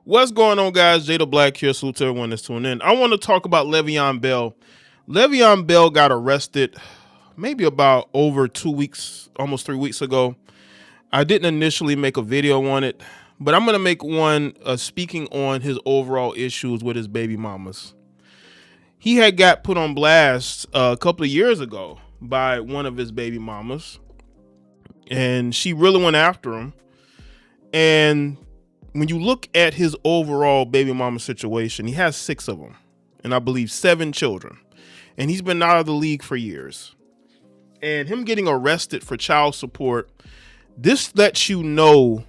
What's going on, guys? Jay the Black here. Salute to everyone that's tuning in. I want to talk about Le'Veon Bell. Le'Veon Bell got arrested maybe about over 2 weeks, almost 3 weeks ago. I didn't initially make a video on it, but I'm going to make one speaking on his overall issues with his baby mamas. He had got put on blast a couple of years ago by one of his baby mamas, and she really went after him. And when you look at his overall baby mama situation, he has 6 of them, and I believe 7 children, and he's been out of the league for years. And him getting arrested for child support, this lets you know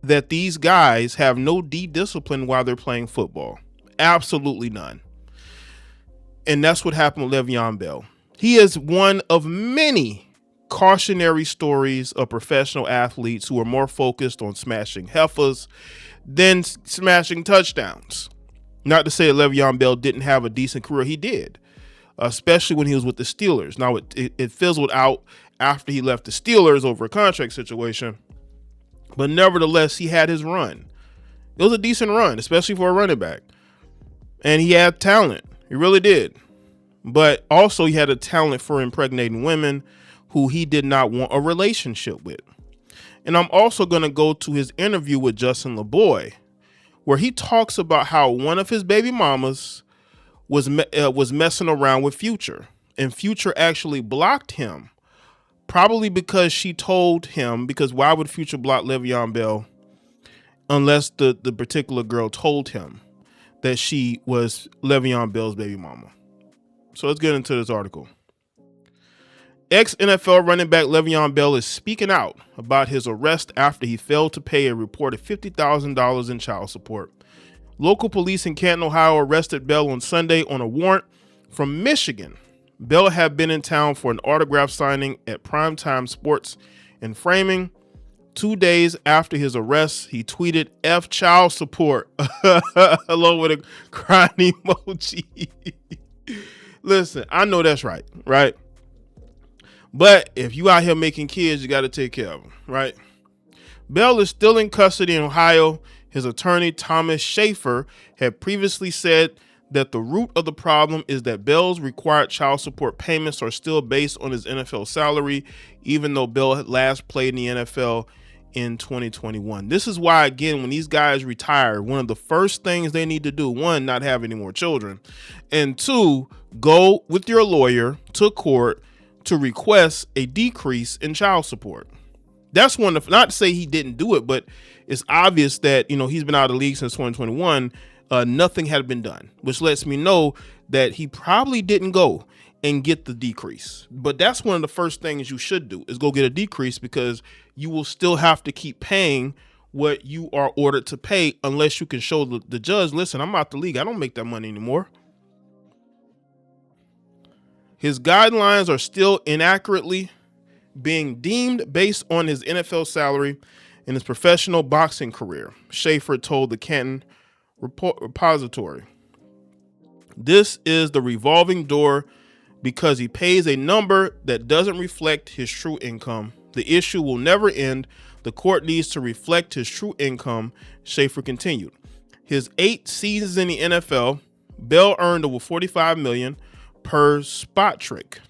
that these guys have no discipline while they're playing football. Absolutely none. And that's what happened with Le'Veon Bell. He is one of many cautionary stories of professional athletes who are more focused on smashing heifers than smashing touchdowns. Not to say that Le'Veon Bell didn't have a decent career. He did, especially when he was with the Steelers. Now, it fizzled out after he left the Steelers over a contract situation, but nevertheless, he had his run. It was a decent run, especially for a running back. And he had talent. He really did. But also he had a talent for impregnating women who he did not want a relationship with. And I'm also going to go to his interview with Justin LeBoy, where he talks about how one of his baby mamas was messing around with Future, and Future actually blocked him, probably because she told him, because why would Future block Le'Veon Bell unless the particular girl told him that she was Le'Veon Bell's baby mama. So let's get into this article. Ex-NFL running back Le'Veon Bell is speaking out about his arrest after he failed to pay a reported $50,000 in child support. Local police in Canton, Ohio arrested Bell on Sunday on a warrant from Michigan. Bell had been in town for an autograph signing at Primetime Sports and Framing. 2 days after his arrest, he tweeted F child support along with a crying emoji. Listen, I know that's right? But if you out here making kids, you got to take care of them, right? Bell is still in custody in Ohio. His attorney, Thomas Schaefer, had previously said that the root of the problem is that Bell's required child support payments are still based on his NFL salary, even though Bell had last played in the NFL in 2021. This is why, again, when these guys retire, one of the first things they need to do, 1, not have any more children, and 2, go with your lawyer to court to request a decrease in child support. That's one of, not to say he didn't do it, but it's obvious that, he's been out of the league since 2021. Nothing had been done, which lets me know that he probably didn't go and get the decrease. But that's one of the first things you should do, is go get a decrease, because you will still have to keep paying what you are ordered to pay unless you can show the judge, listen, I'm out the league. I don't make that money anymore. His guidelines are still inaccurately being deemed based on his NFL salary and his professional boxing career, Schaefer told the Canton Repository. This is the revolving door because he pays a number that doesn't reflect his true income. The issue will never end. The court needs to reflect his true income, Schaefer continued. His 8 seasons in the NFL, Bell earned over $45 million per spot trick.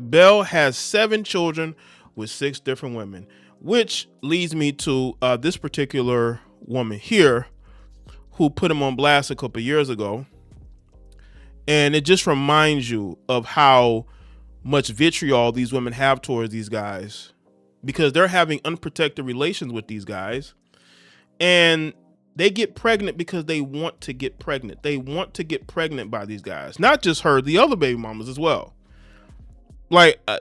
Bell has 7 children with 6 different women, which leads me to this particular woman here who put him on blast a couple years ago. And it just reminds you of how much vitriol these women have towards these guys, because they're having unprotected relations with these guys, and they get pregnant because they want to get pregnant. They want to get pregnant by these guys. Not just her, the other baby mamas as well.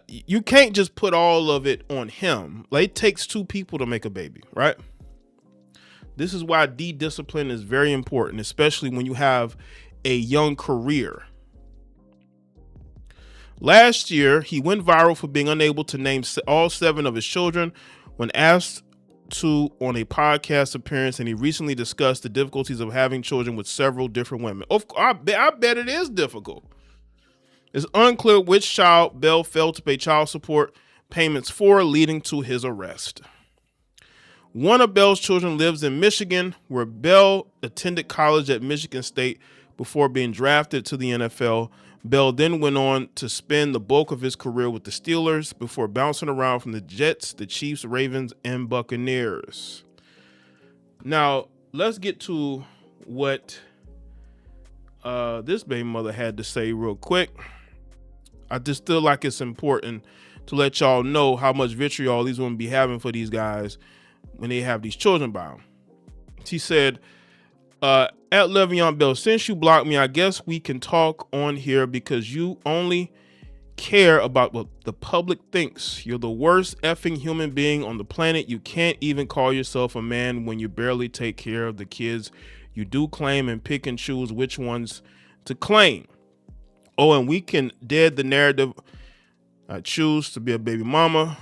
You can't just put all of it on him. It takes 2 people to make a baby, right? This is why discipline is very important, especially when you have a young career. Last year, he went viral for being unable to name all 7 of his children when asked to on a podcast appearance, and he recently discussed the difficulties of having children with several different women. I bet it is difficult. It's unclear which child Bell failed to pay child support payments for, leading to his arrest. One of Bell's children lives in Michigan, where Bell attended college at Michigan State before being drafted to the NFL. Bell then went on to spend the bulk of his career with the Steelers before bouncing around from the Jets, the Chiefs, Ravens, and Buccaneers. Now, let's get to what this baby mother had to say real quick. I just feel like it's important to let y'all know how much vitriol these women be having for these guys when they have these children by them. She said, at Le'Veon Bell, since you blocked me, I guess we can talk on here because you only care about what the public thinks. You're the worst effing human being on the planet. You can't even call yourself a man when you barely take care of the kids you do claim and pick and choose which ones to claim. Oh, and we can dead the narrative. I choose to be a baby mama.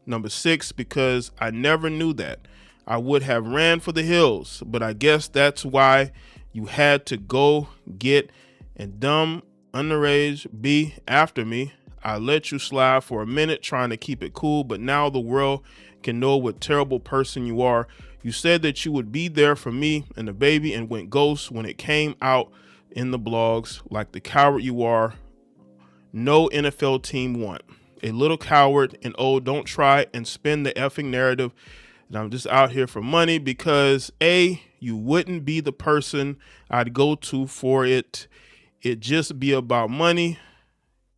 Number 6, because I never knew that. I would have ran for the hills, but I guess that's why you had to go get and dumb underage be after me. I let you slide for a minute trying to keep it cool, but now the world can know what terrible person you are. You said that you would be there for me and the baby and went ghost when it came out in the blogs like the coward you are. No NFL team won. A little coward, and oh, don't try and spin the effing narrative and I'm just out here for money because A, you wouldn't be the person I'd go to for it. It just be about money.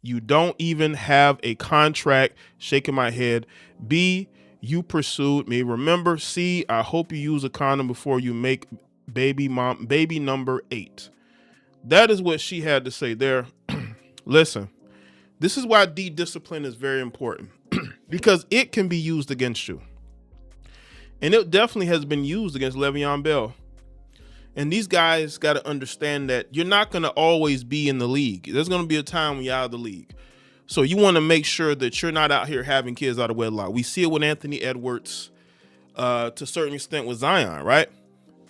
You don't even have a contract. Shaking my head. B, you pursued me. Remember, C, I hope you use a condom before you make baby number 8. That is what she had to say there. Listen, this is why discipline is very important because it can be used against you. And it definitely has been used against Le'Veon Bell. And these guys got to understand that you're not going to always be in the league. There's going to be a time when you're out of the league. So you want to make sure that you're not out here having kids out of wedlock. We see it with Anthony Edwards, to a certain extent with Zion, right?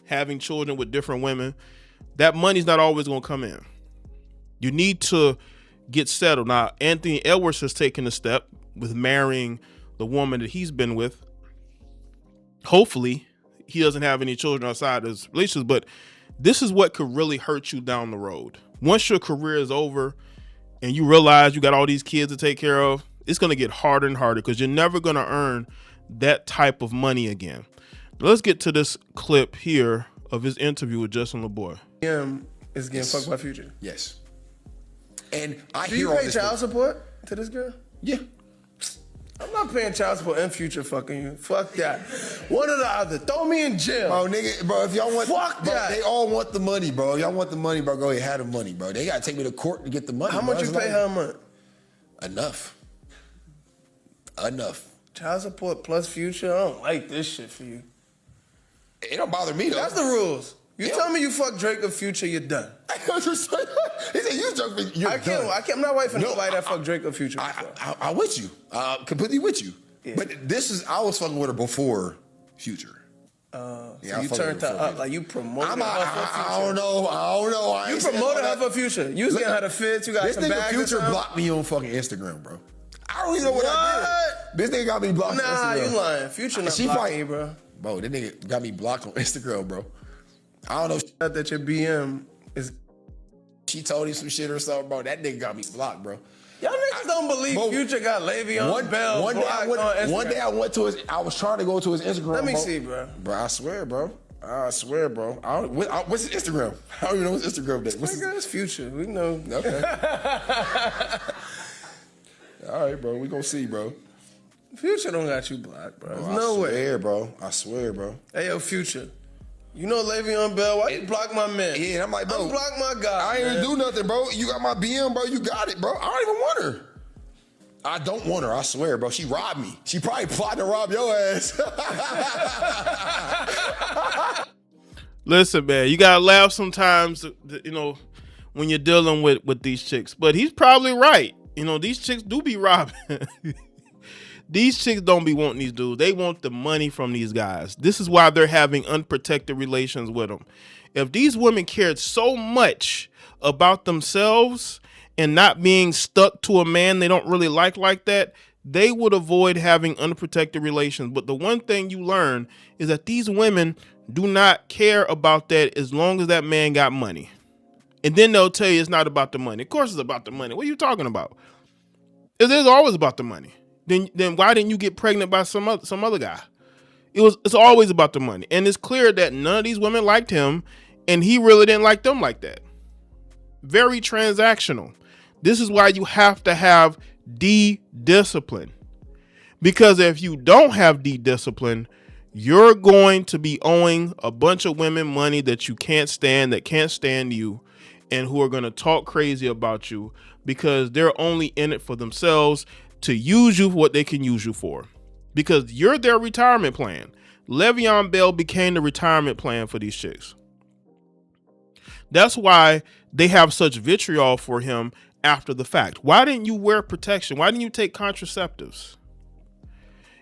Having children with different women. That money's not always going to come in. You need to get settled. Now, Anthony Edwards has taken a step with marrying the woman that he's been with. Hopefully, he doesn't have any children outside his relationship, but this is what could really hurt you down the road. Once your career is over and you realize you got all these kids to take care of, it's going to get harder and harder because you're never going to earn that type of money again. Let's get to this clip here of his interview with Justin LeBoy. Is getting fucked by Future. Yes. And I Do hear you all pay this. child support to this girl? Yeah. I'm not paying child support and Future fucking you. Fuck that. One or the other. Throw me in jail. Bro, nigga, bro, if y'all want, Fuck bro, that. they all want the money, bro. If y'all want the money, bro, go ahead, have the money, bro. They gotta take me to court to get the money. How bro. much you It's pay like- her a month? Enough. Child support plus Future? I don't like this shit for you. It don't bother me though. That's the rules. You Yeah. tell me you fuck Drake or Future, you're done. he said you joking. You're I done. can't. I'm not waiting for No, nobody that fuck Drake or Future. I'm with you. Completely with you. Yeah. But this is, I was fucking with her before Future. So Yeah, I you fuck turned with her her up, for like you promoted I'm her not, for Future. I don't know. I You ain't saying promoted all her that. for Future. You was getting her the fits. You got This some nigga bags. or Future something? blocked me on fucking Instagram, bro. I don't even know what I did. This nigga got me blocked on Nah, Instagram. you lying. Future not blocking you, bro. Bro, that nigga got me blocked on Instagram, bro. I don't know. Not that your BM is. She told him some shit or something, bro. That nigga got me blocked, bro. Y'all niggas don't believe Bro, Future got Le'Veon Bell one day I blocked on Instagram. one day I went to his. I was trying to go to his Instagram. Let me bro. see, bro. Bro, I swear, bro. What's his Instagram? I don't even know his Instagram name. What's his? Nigga, it's Future. We know. Okay. All right, bro. We gonna see, bro. Future don't got you blocked, bro. There's I no way. swear, bro. I swear, bro. Hey, yo, Future. You know Le'Veon Bell. Why you block my man? Yeah, and I'm like, bro. Unblock my guy. I ain't man. even do nothing, bro. You got my BM, bro. You got it, bro. I don't even want her. I don't want her. I swear, bro. She robbed me. She probably plotting to rob your ass. Listen, man, you gotta laugh sometimes, you know, when you're dealing with these chicks. But he's probably right. You know, these chicks do be robbing. These chicks don't be wanting these dudes. They want the money from these guys. This is why they're having unprotected relations with them. If these women cared so much about themselves and not being stuck to a man they don't really like that, they would avoid having unprotected relations. But the one thing you learn is that these women do not care about that as long as that man got money. And then they'll tell you it's not about the money. Of course it's about the money. What are you talking about? It is always about the money. Then why didn't you get pregnant by some other guy? It's always about the money. And it's clear that none of these women liked him, and he really didn't like them like that. Very transactional. This is why you have to have discipline. Because if you don't have discipline, you're going to be owing a bunch of women money that you can't stand, that can't stand you, and who are going to talk crazy about you because they're only in it for themselves, to use you for what they can use you for. Because you're their retirement plan. Le'Veon Bell became the retirement plan for these chicks. That's why they have such vitriol for him after the fact. Why didn't you wear protection? Why didn't you take contraceptives?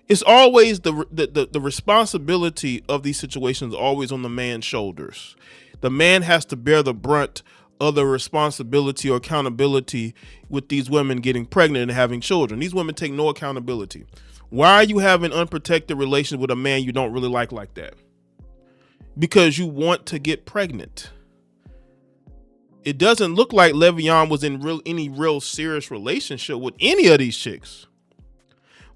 It's always the responsibility of these situations always on the man's shoulders. The man has to bear the brunt of the responsibility or accountability with these women getting pregnant and having children. These women take no accountability. Why are you having unprotected relations with a man you don't really like that? Because you want to get pregnant. It doesn't look like Le'Veon was in any real serious relationship with any of these chicks.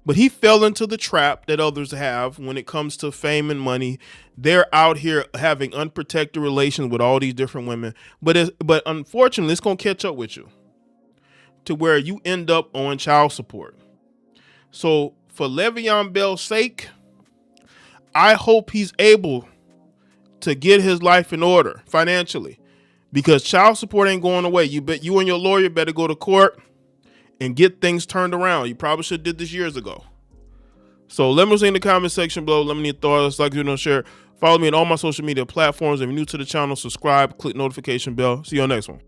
But he fell into the trap that others have when it comes to fame and money. They're out here having unprotected relations with all these different women. But unfortunately, it's going to catch up with you to where you end up on child support. So for Le'Veon Bell's sake, I hope he's able to get his life in order financially, because child support ain't going away. You and your lawyer better go to court and get things turned around. You probably should have did this years ago. So let me know in the comment section below. Let me know your thoughts. Like, do not share. Follow me on all my social media platforms. If you're new to the channel, subscribe, click notification bell. See you on the next one.